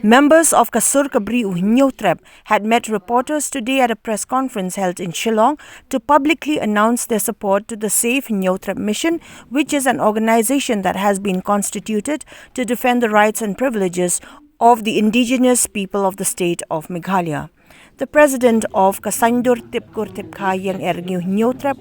Members of HYNNIEWTRep had met reporters today at a press conference held in Shillong to publicly announce their support to the Save Hynniewtrep Mission, which is an organization that has been constituted to defend the rights and privileges of the indigenous people of the state of Meghalaya. The president of Hynniewtrep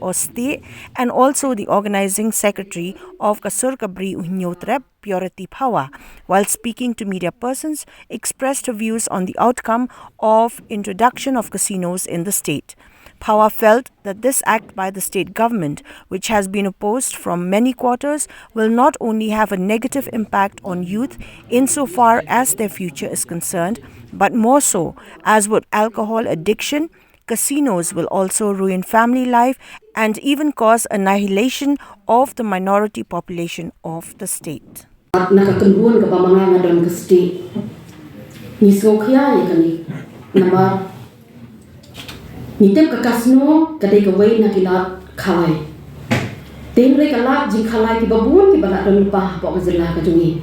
or state and also the organizing secretary of Hynniewtrep Purity Power, while speaking to media persons, expressed her views on the outcome of introduction of casinos in the state. Power felt that this act by the state government, which has been opposed from many quarters, will not only have a negative impact on youth insofar as their future is concerned, but more so, as with alcohol addiction, casinos will also ruin family life and even cause annihilation of the minority population of the state. Nitep ke kasino kadai kawai nak kilat khalai. Tenre kalat jing khalai ki babun ki balak don lupa pok mazela ka jungi.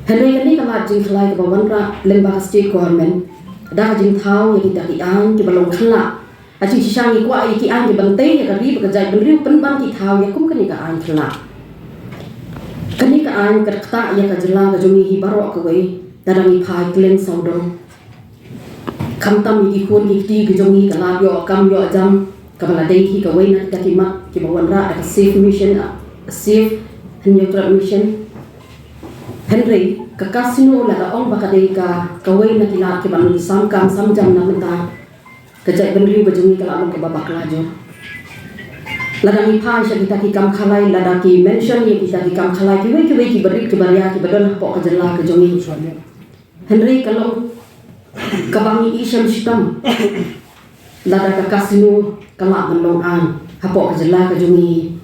Henry kani kalat jing khalai ki bawan ra lembaga state government. Da jing thau ya kita ki an ki balong khala. Ajing sisang ki kwa ki an ki bantei ya kari bekerja benriu penban ki thau ya kum kani ka an khala. Kani ka an kerta ya ka jela ka jungi hi barok kawai darami phai kleng saudong. Kamtam yi kun yi ti gejong kala yo kam yo jam kamala dei ki ka wei na ta ki mat ki bawan ra ka Save Mission, Save Hynniewtrep Mission. Henry ka kasino la ka ong baka dei ka wei na kila ki ban sam kam sam jam na menta ka jai ban riu gejong kala ong ka babak la jo. Lada mi pa sha kita ki kam khalai lada ki mention ye kita ki kam khalai ki wei ki bari ki baria ki badon pok ka jela ka jong Henry kalau kabangi isam sitam lada ka kasino kala bandong an hapo ka jela ka jungi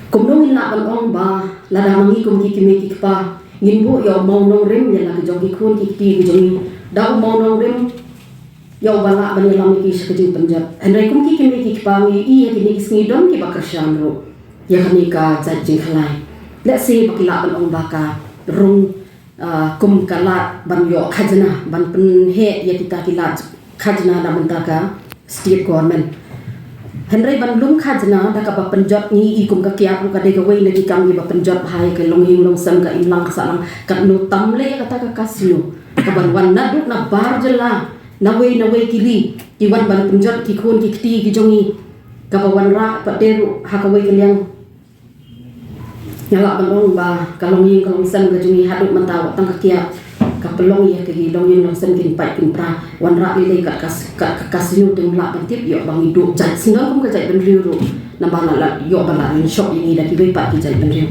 kumno min na bandong ba lada mangi kum ki kimi ki pa ngimbu yo mau nong rim ya la ka jogi kun ki ti ki jungi dau mau nong rim yo bala ban ya lam ki sa ki panjab andai kum ki kimi ki pa mi i ya ki ni sngi dom ki bakrashan ro ya khani ka jajing khalai let's say bakila bandong ba ka rung kum kalat ban yo khajna ban pen he ya kita kilat khajna da mentaka state government henry ban lum khajna da ka ba penjot ni i kum ka kya ka de ka wei lagi kam ni ba penjot hai ka long hing long sam ka imlang ka salang ka no tamle kata ka kasino ka ban wan na duk na bar jela na wei kili ki wan ban penjot ki khon ki ti ki jongi ka ba wan ra pa deru ha ka wei ka liang nyala bandong ba kalong yin kalong san ga jungi haduk mentaw tang ka kia ka pelong ya ke long yin long san kin pai kin pra wan ra li ka kasino ting la ban tip yo bang hidup jat sino kum ka jai ben riu ru na ba la yo ba la shop yin da ki be pa ki jai ben riu